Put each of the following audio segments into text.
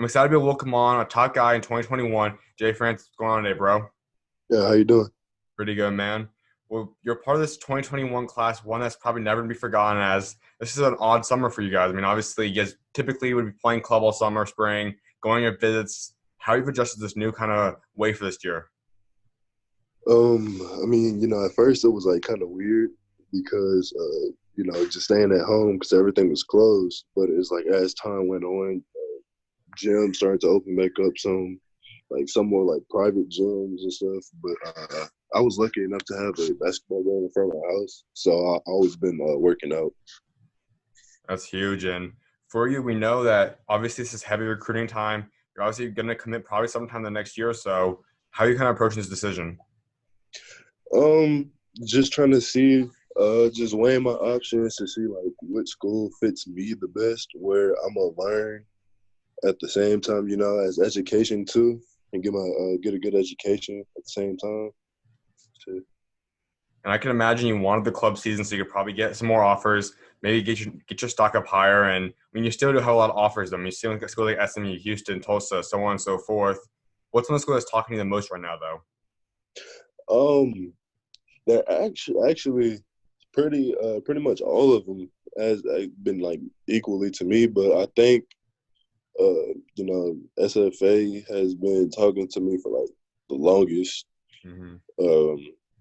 I'm excited to be able to welcome on a top guy in 2021, Jay France. What's going on today, bro? Yeah, how you doing? Pretty good, man. Well, you're part of this 2021 class, one that's probably never to be forgotten as this is an odd summer for you guys. I mean, obviously, you guys typically would be playing club all summer, spring, going on visits. How you've adjusted this new kind of way for this year? At first it was like kind of weird because just staying at home because everything was closed. But it's like as time went on, gyms started to open back up some more like private gyms and stuff. But I was lucky enough to have a basketball game in front of my house, so I always been working out. That's huge. And for you, we know that obviously this is heavy recruiting time. You're obviously going to commit probably sometime the next year or so. How are you kind of approaching this decision? Um, just trying to see, just weighing my options to see like which school fits me the best, where I'm gonna learn at the same time, as education too, and get a good education at the same time. Too. And I can imagine you wanted the club season, so you could probably get some more offers, maybe get your stock up higher. And I mean, you still do have a lot of offers. I mean, you still have schools like SMU, Houston, Tulsa, so on and so forth. What's one of the schools that's talking to you the most right now, though? Um, they're actually pretty much all of them has been like equally to me, but I think SFA has been talking to me for like the longest. Mm-hmm. Um,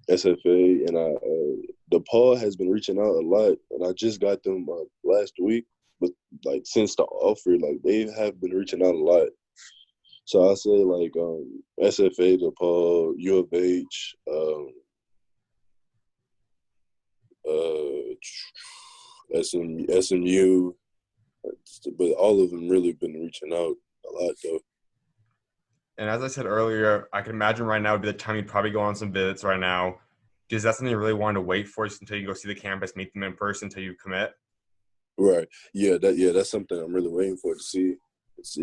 SFA and DePaul has been reaching out a lot, and I just got them last week. But like since the offer, like they have been reaching out a lot. So I say like SFA, DePaul, U of H, SMU, but all of them really been reaching out a lot though. And as I said earlier, I can imagine right now would be the time you'd probably go on some visits right now. Is that something you really wanted to wait for just until you go see the campus, meet them in person until you commit? Right. That's something I'm really waiting for to see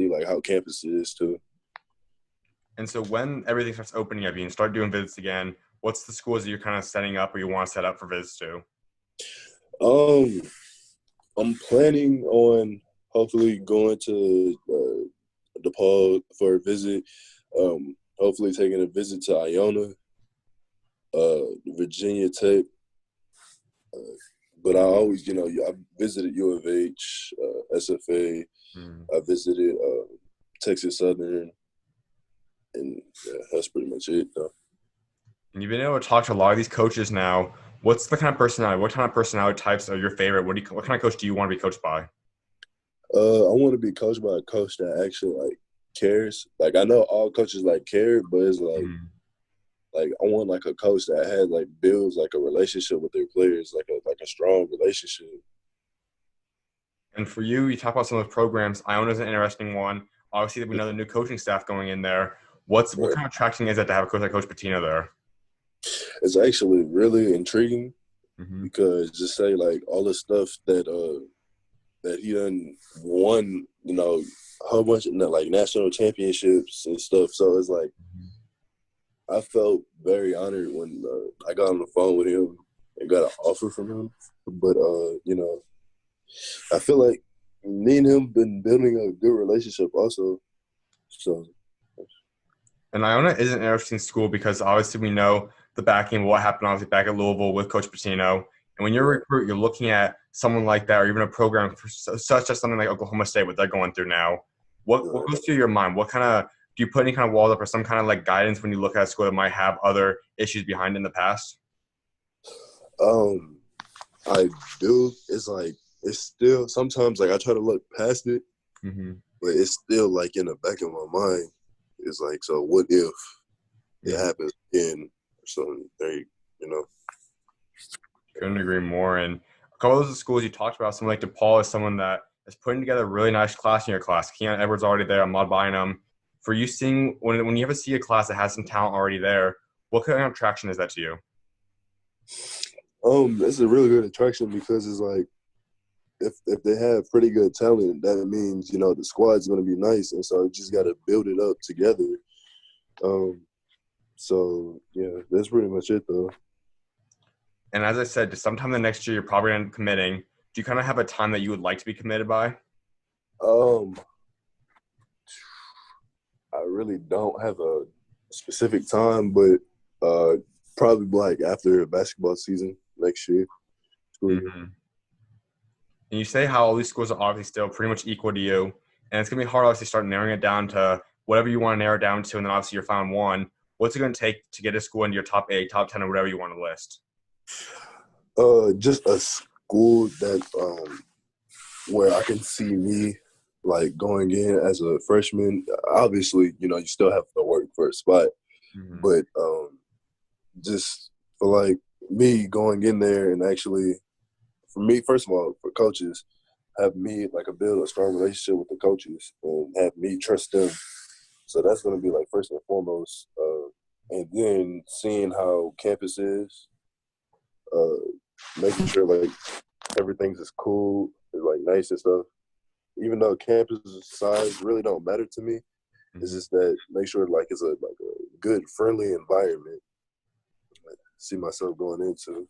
like how campus is too. And so when everything starts opening up, you can start doing visits again. What's the schools that you're kind of setting up or you want to set up for visits to? Um, I'm planning on hopefully going to DePaul for a visit. Hopefully taking a visit to Iona, Virginia Tech. Uh, but I always, I visited U of H, SFA. Hmm. I visited Texas Southern, and yeah, that's pretty much it. Though. And you've been able to talk to a lot of these coaches now. What's the kind of personality? What kind of personality types are your favorite? What kind of coach do you want to be coached by? I want to be coached by a coach that actually like cares. Like I know all coaches like care, but it's Hmm. like I want like a coach that has like builds like a relationship with their players, like a strong relationship. And for you, you talk about some of those programs. Iona's an interesting one. Obviously, we know the new coaching staff going in there. What But kind of attraction is it to have a coach like Coach Patino there? it's actually really intriguing Hmm. because just say like all the stuff that he done won, a whole bunch of like national championships and stuff. So it's like I felt very honored when I got on the phone with him and got an offer from him. But I feel like me and him been building a good relationship also. So And Iona is an interesting school because obviously we know the backing of what happened obviously back at Louisville with Coach Pitino. And when you're a right. recruit, you're looking at someone like that or even a program for such as something like Oklahoma State, what they're going through now. What right. goes through your mind? What kind of do you put any kind of walls up or some kind of like guidance when you look at a school that might have other issues behind in the past? Um, I do. It's like it's still sometimes like I try to look past it, Mm-hmm. but it's still like in the back of my mind. It's like, so what if it Mm-hmm. happens again or something? You know. Couldn't agree more. And a couple of those schools you talked about, someone like DePaul is someone that is putting together a really nice class in your class. Keon Edwards already there. I'm not buying him. For you seeing when you ever see a class that has some talent already there, what kind of attraction is that to you? It's a really good attraction because it's like if they have pretty good talent, that means the squad's gonna be nice, and so you just got to build it up together. Um, so yeah, that's pretty much it though. And as I said, sometime the next year you're probably going to be committing. Do you kind of have a time that you would like to be committed by? Um, I really don't have a specific time, but probably like after basketball season next year. School year. Mm-hmm. And you say how all these schools are obviously still pretty much equal to you, and it's gonna be hard obviously start narrowing it down to whatever you want to narrow it down to, and then obviously you're found one. What's it gonna take to get a school into your top 8, top 10, or whatever you want to list? Just a school that where I can see me like going in as a freshman. Obviously, you still have to work for a spot, Mm-hmm. but just for like me going in there and actually, for me, first of all, for coaches, have me like build a strong relationship with the coaches and have me trust them. So that's going to be like first and foremost. And then seeing how campus is, making sure like everything's is cool, like nice and stuff. Even though campus size really don't matter to me, it's just that make sure like it's a good friendly environment. I see myself going into.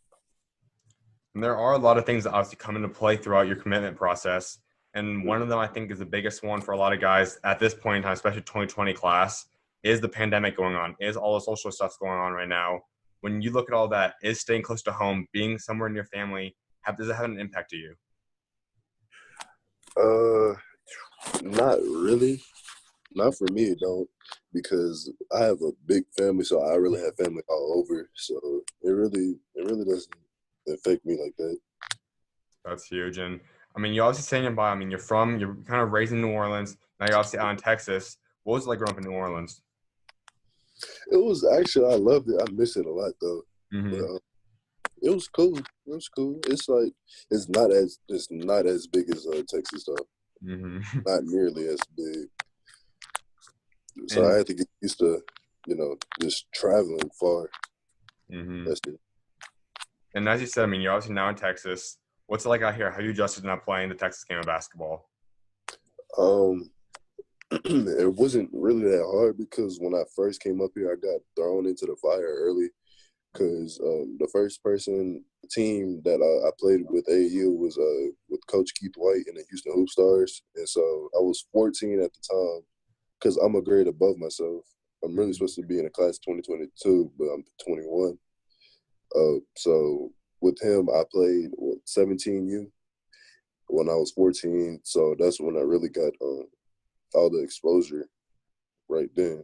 And there are a lot of things that obviously come into play throughout your commitment process. And one of them I think is the biggest one for a lot of guys at this point in time, especially 2020 class, is the pandemic going on, is all the social stuff going on right now. When you look at all that, is staying close to home, being somewhere in your family, does it have an impact to you? Uh, Not really. Not for me, it don't, because I have a big family, so I really have family all over. So it really doesn't affect me like that. That's huge. And I mean, you're obviously saying by, I mean, you're kind of raised in New Orleans. Now you're obviously out in Texas. What was it like growing up in New Orleans? It was actually I loved it. I miss it a lot though, but Mm-hmm. it was cool. It was cool. It's like it's not as big as Texas though. Mm-hmm. Not nearly as big. So I And had to get used to, just traveling far. mm-hmm. That's it. And as you said, I mean, you're obviously now in Texas. What's it like out here? How you adjusted to not playing the Texas game of basketball? Um, it wasn't really that hard because when I first came up here, I got thrown into the fire early because the first person team that I played with AU was with Coach Keith White and the Houston Hoop Stars, and so I was 14 at the time because I'm a grade above myself. I'm really supposed to be in a class 2022, but I'm 21. So with him, I played 17U when I was 14. So that's when I really got all the exposure right then.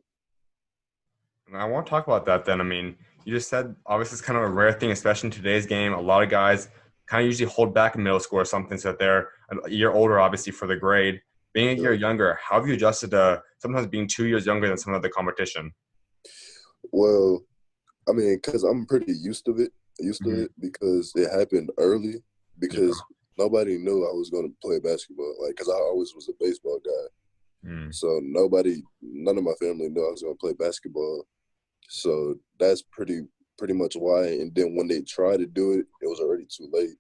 And I want to talk about that then. I mean, you just said obviously it's kind of a rare thing, especially in today's game. A lot of guys kind of usually hold back in middle school or something so that they're a year older, obviously, for the grade. Being a year Yeah. younger, how have you adjusted to sometimes being 2 years younger than some of the competition? Well, I mean, because I'm pretty used to Mm-hmm. it because it happened early. Yeah. Because nobody knew I was going to play basketball. Like, because I always was a baseball guy, Mm. so none of my family knew I was going to play basketball. So that's pretty much why. And then when they tried to do it, it was already too late.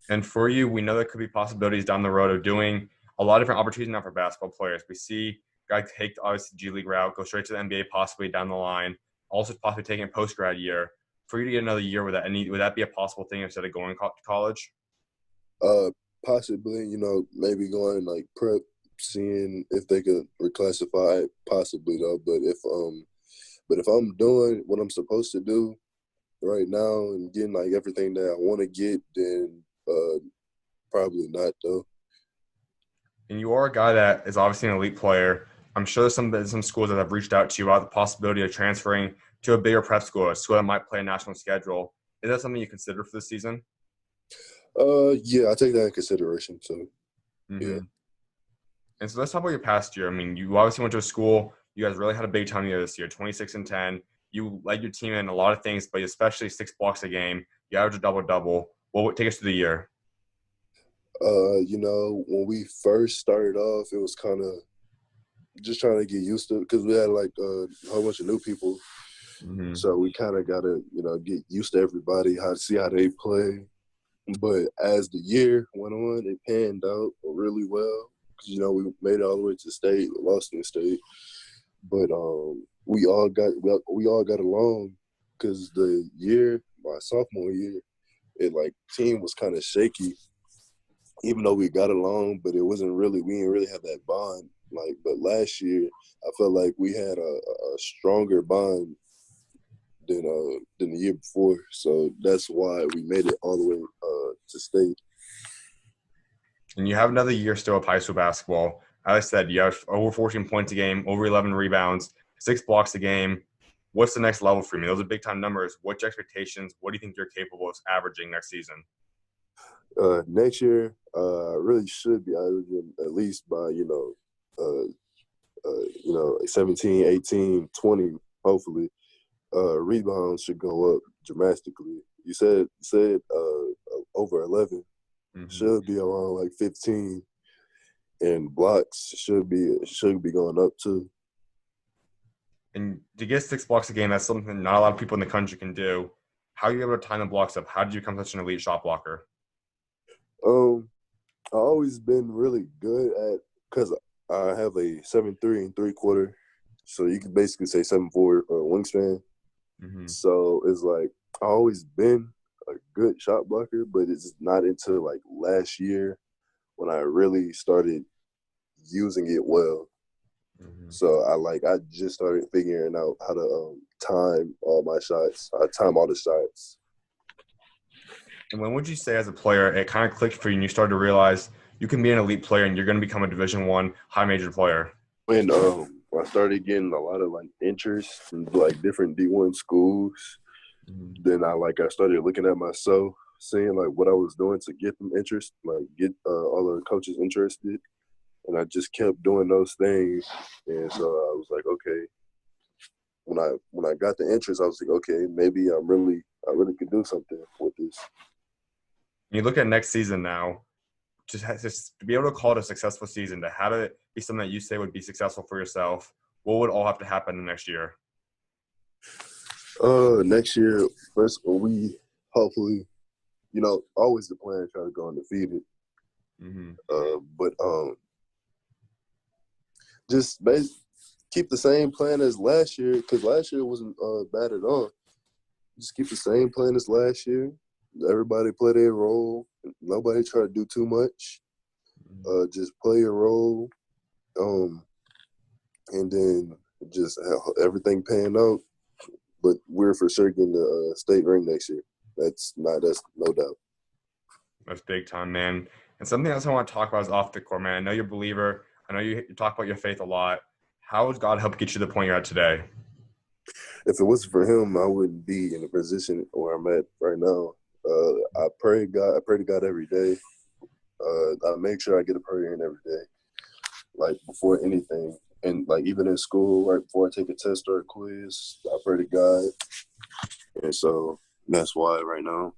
And for you, we know there could be possibilities down the road of doing a lot of different opportunities now for basketball players. We see guys take obviously the G League route, go straight to the NBA possibly down the line, also possibly taking a post grad year. For you to get another year with that, would that be a possible thing instead of going to college? Uh, Possibly, maybe going like prep, seeing if they could reclassify it, possibly though. But if I'm doing what I'm supposed to do right now and getting like everything that I want to get, then probably not though. And you are a guy that is obviously an elite player. I'm sure there's some schools that have reached out to you about the possibility of transferring to a bigger prep school, a school that might play a national schedule. Is that something you consider for this season? Yeah, I take that in consideration. So yeah. Mm-hmm. And so let's talk about your past year. I mean, you obviously went to a school. You guys really had a big time year this year, 26-10. You led your team in a lot of things, but especially 6 blocks a game. You averaged a double-double. What would take us through the year? When we first started off, it was kind of just trying to get used to it because we had like a whole bunch of new people. Mm-hmm. So we kind of got to, get used to everybody, how to see how they play. But as the year went on, it panned out really well because, we made it all the way to state, lost in state. But we all got along because my sophomore year, it like team was kind of shaky, even though we got along, but it wasn't really we didn't really have that bond. Like, but last year, I felt like we had a stronger bond than the year before. So that's why we made it all the way to state. And you have another year still of high school basketball. As I said, you have over 14 points a game, over 11 rebounds, 6 blocks a game. What's the next level for me? Those are big time numbers. What's your expectations? What do you think you're capable of averaging next season? Next year, I really should be averaging at least by, 17, 18, 20, hopefully. Rebounds should go up dramatically. You said over 11, Mm-hmm. should be around like 15, and blocks should be going up too. And to get 6 blocks a game, that's something not a lot of people in the country can do. How are you able to time the blocks up? How did you become such an elite shot blocker? Um, I always been really good at because I have a 7'3" and 3/4, so you could basically say 7'4" wingspan. Mm-hmm. So it's like I always been a good shot blocker, but it's not until like last year when I really started using it well. Mm-hmm. So I just started figuring out how to time all my shots. I time all the shots. And when would you say, as a player, it kind of clicked for you and you started to realize you can be an elite player and you're going to become a Division I high major player? When I started getting a lot of like interest in like different D1 schools, Mm-hmm. then I started looking at myself, seeing like what I was doing to get them interest, like get all the coaches interested, and I just kept doing those things. And so I was like, okay, when I got the interest, I was like, okay, maybe I really could do something with this. You look at next season now, just to be able to call it a successful season, to have it be something that you say would be successful for yourself, what would all have to happen in the next year? Next year, first we hopefully, always the plan try to go undefeated. Mm-hmm. But just keep the same plan as last year because last year wasn't bad at all. Just keep the same plan as last year. Everybody play their role. Nobody try to do too much. Just play your role, and then just everything pan out. But we're for sure getting the state ring next year. That's no doubt. That's big time, man. And something else I want to talk about is off the court, man. I know you're a believer. I know you talk about your faith a lot. How has God helped get you to the point you're at today? If it wasn't for him, I wouldn't be in the position where I'm at right now. I pray to God every day. I make sure I get a prayer in every day, like before anything, and like even in school, right before I take a test or a quiz, I pray to God, and so that's why right now,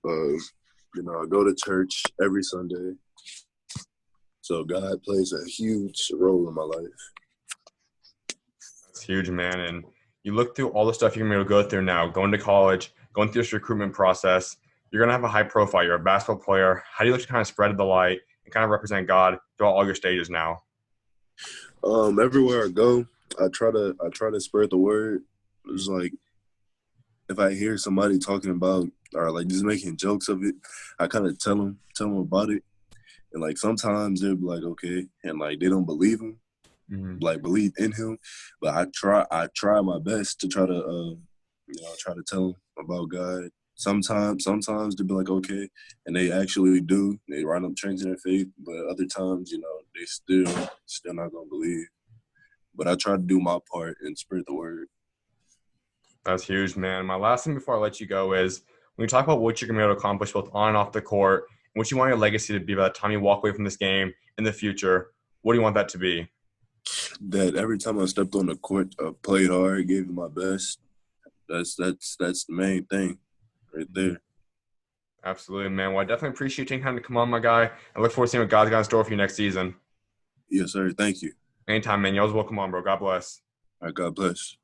uh, I go to church every Sunday. So God plays a huge role in my life. It's huge, man. And you look through all the stuff you're going to go through now, going to college, going through this recruitment process. You're going to have a high profile. You're a basketball player. How do you look to kind of spread the light and kind of represent God throughout all your stages now? Everywhere I go, I try to spread the word. It's like if I hear somebody talking about or like just making jokes of it, I kind of tell them about it. And like sometimes they'll be like, okay, and like they don't believe him, Mm-hmm. like believe in him. But I try my best to try to try to tell them about God. Sometimes they'll be like, okay, and they actually do. They wind up changing their faith. But other times, they still not gonna believe. But I try to do my part and spread the word. That's huge, man. My last thing before I let you go is when you talk about what you're going to be able to accomplish both on and off the court, and what you want your legacy to be by the time you walk away from this game in the future, what do you want that to be? That every time I stepped on the court, I played hard, gave it my best. That's the main thing, right there. Absolutely, man. Well, I definitely appreciate you taking time to come on, my guy. I look forward to seeing what God's got in store for you next season. Yes, sir. Thank you. Anytime, man. You always welcome on, bro. God bless. All right, God bless.